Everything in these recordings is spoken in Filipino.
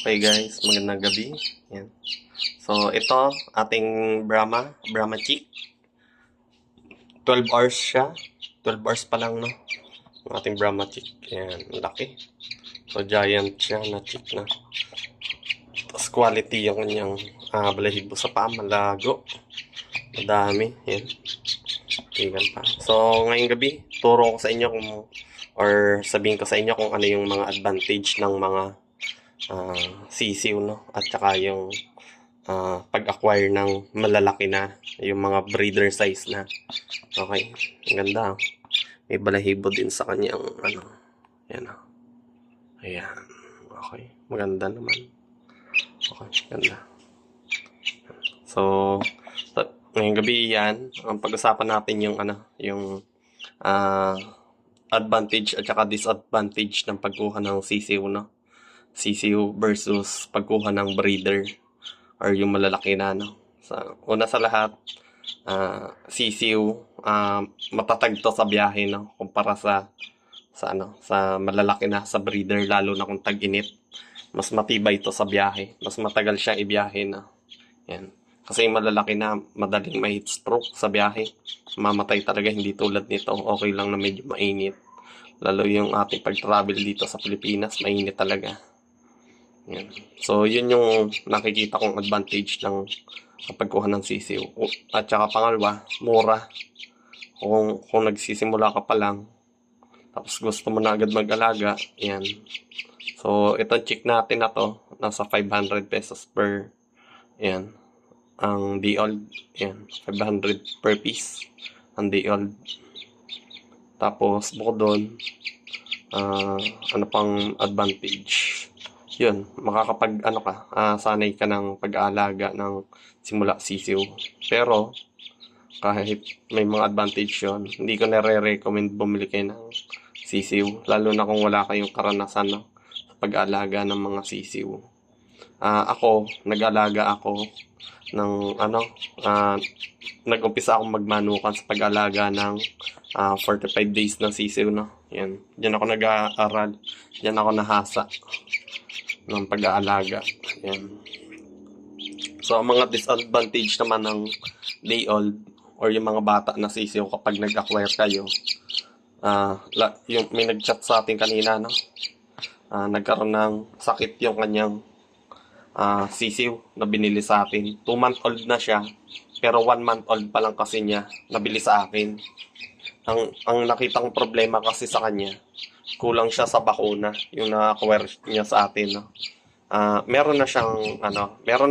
Okay guys, magandang gabi. Yan. So ito, ating Brahma chick. 12 hours siya. 12 hours pa lang, no? Ang ating Brahma chick. Yan, laki. So giant siya na chick na. Tapos quality yung kanyang balahibo sa paa, malago. Madami. Yan. Tingnan pa. So ngayong gabi, turo ko sa inyo kung or sabihin ko sa inyo kung ano yung mga advantage ng mga sisiw, no? At saka yung pag-acquire ng malalaki na, yung mga breeder size na. Okay, ang ganda. May balahibo din sa kanyang ano. Yan. Ayan. Okay, maganda naman. Okay, ganda. So ngayong gabi yan, ang pag-usapan natin yung ano, yung advantage at saka disadvantage ng pagkuha ng sisiw, no? Sisiw versus pagkuha ng breeder or yung malalaki na, no? Una sa lahat, sisiw, matatag to sa biyahe, no? Kumpara sa malalaki na, sa breeder, lalo na kung tag-init. Mas matibay to sa biyahe. Mas matagal siya ibiyahe, no? Yan. Kasi yung malalaki na, madaling may heat stroke sa biyahe. Mamatay talaga, hindi tulad nito. Okay lang na medyo mainit. Lalo yung ating pag-travel dito sa Pilipinas, mainit talaga. Yan. So, yun yung nakikita kong advantage ng pagkuha ng sisiw. At saka pangalawa, mura. Kung nagsisimula ka pa lang, tapos gusto mo na agad mag-alaga, yan. So, itong chick natin na to, nasa 500 pesos per, yan, ang day-old. Yan, 500 per piece, ang day-old. Tapos, bukod doon, ano pang advantage? Yun, makakapag sanay ka ng pag-aalaga ng simula sisiw. Pero kahit may mga advantage yun, hindi ko nare-recommend bumili kayo ng sisiw, lalo na kung wala kayong karanasan, no, sa pag-aalaga ng mga sisiw. Ako, nag-alaga ako ng nag-umpisa akong magmanukan sa pag-alaga ng 45 days ng sisiw, no. Yan, diyan ako nag-aaral, diyan ako nahasa ng pag-aalaga. Yan. So, ang mga disadvantage naman ng day-old or yung mga bata na sisiw kapag nag-acquire kayo, yung may nag-chat sa atin kanina, no? Nagkaroon ng sakit yung kanyang sisiw na binili sa atin. 2-month-old na siya, pero 1-month-old pa lang kasi niya nabili sa akin. Ang nakita kong problema kasi sa kanya, kulang siya sa bakuna, yung na-acquire niya sa atin, no? Meron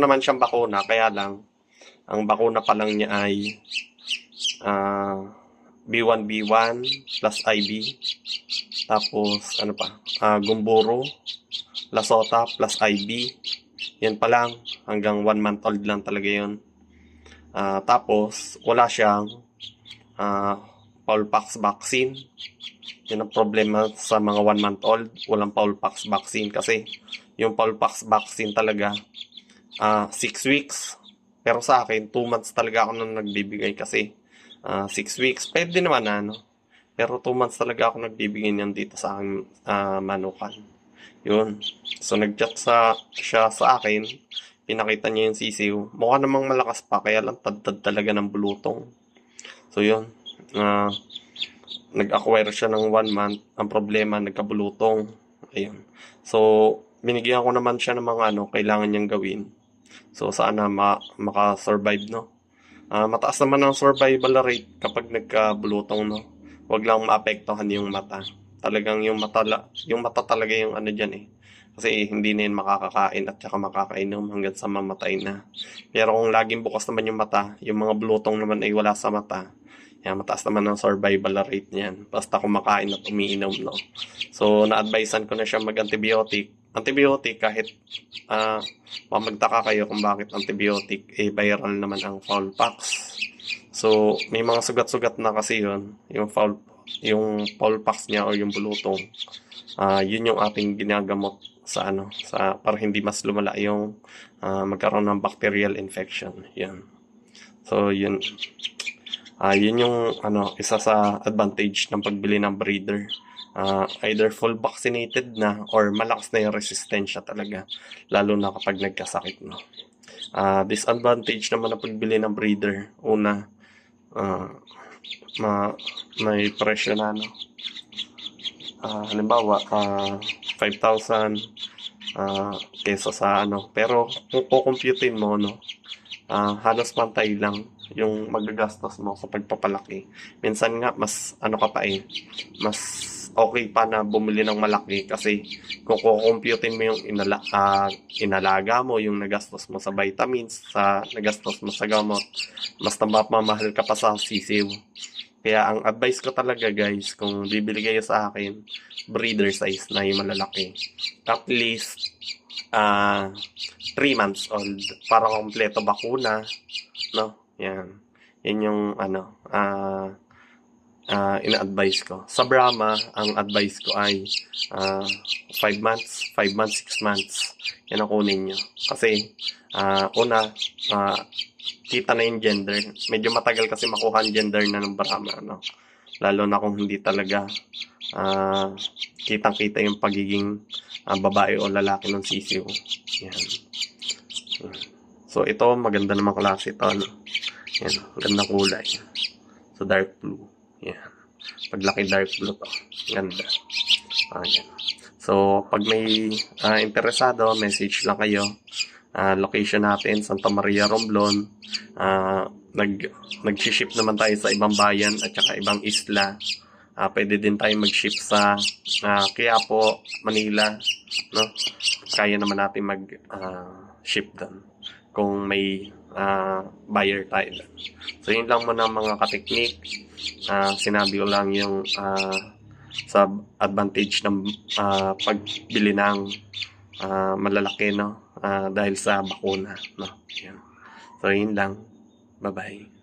naman siyang bakuna, kaya lang ang bakuna pa lang niya ay B1B1 plus IB, tapos Gumboro, Lasota plus IB. Yan pa lang, hanggang 1-month-old lang talaga yun. Tapos wala siyang Foulpox vaccine. Yan ang problema sa mga 1-month-old, walang Foulpox vaccine kasi yung Foulpox vaccine talaga 6 weeks. Pero sa akin, 2 months talaga ako nang nagbibigay kasi 6 weeks. Pwede naman pero 2 months talaga ako nagbibigay niyan dito sa aking manukan. Yun. So nag-chat siya sa akin, pinakita niya yung sisiw. Mukha namang malakas pa, kaya lang tad talaga ng bulutong. So yun. Nag-acquire siya ng 1 month. Ang problema, nagkabulutong. Ayun. So, binigyan ko naman siya ng mga kailangan niyang gawin. So, sana maka-survive, no? Mataas naman ang survival rate kapag nagkabulutong, no? Huwag lang maapektuhan yung mata. Talagang yung mata talaga yung dyan eh. Kasi hindi na yun makakakain at saka makakainom hanggang sa mamatay na. Pero kung laging bukas naman yung mata, yung mga bulutong naman ay wala sa mata, yan, mataas naman ang survival rate niyan. Basta kumakain at umiinom, no? So, na-advisean ko na siya mag-antibiotic. Antibiotic, kahit magtaka kayo kung bakit antibiotic, viral naman ang Foulpox. So, may mga sugat-sugat na kasi yun. Yung Foulpox niya o yung bulutong. Yun yung ating ginagamot sa para hindi mas lumala yung magkaroon ng bacterial infection. Yan. So, yun. Yun yung isa sa advantage ng pagbili ng breeder. either full vaccinated na or malakas na yung resistensya talaga, lalo na kapag nagkasakit, no? Disadvantage naman na pagbili ng breeder, una, may presyo na, no? Halimbawa, 5,000 kesa sa ano. Pero kung kukumputin mo, no, halos pantay lang yung magagastos mo sa pagpapalaki. Minsan nga, mas ano ka pa mas okay pa na bumili ng malaki kasi kung kukumputin mo yung inalaga mo, yung nagastos mo sa vitamins, sa nagastos mo sa gamot, mas mamahal ka pa sa sisiw. Kaya ang advice ko talaga guys, kung bibili kayo sa akin, breeder size na yung malalaki. At least 3 months old para kompleto bakuna, no? Yan. Yan yung ano, ina-advise ko. Sa Brahma, ang advice ko ay 5 months, 6 months. Yan ang kunin nyo. Kasi una, kita na yung gender. Medyo matagal kasi makuha ang gender na ng Brahma, no? Lalo na kung hindi talaga kitang-kita yung pagiging babae o lalaki ng sisiw. Yan. So, ito, maganda namang klase ito, no? Yan, gandang kulay. So, dark blue. Yan. Paglaki dark blue to. Ganda. Yan. So, pag may interesado, message lang kayo. Location natin, Santa Maria, Romblon. Nag-ship naman tayo sa ibang bayan at saka ibang isla. Pwede din tayo mag-ship sa Quiapo, Manila, no? Kaya naman natin mag-ship doon kung may buyer tayo doon. So, yun lang muna mga kateknik. Sinabi ko lang yung sa advantage ng pagbili ng malalaki, no? Dahil sa bakuna, no? Yan. So, yun lang. Bye-bye.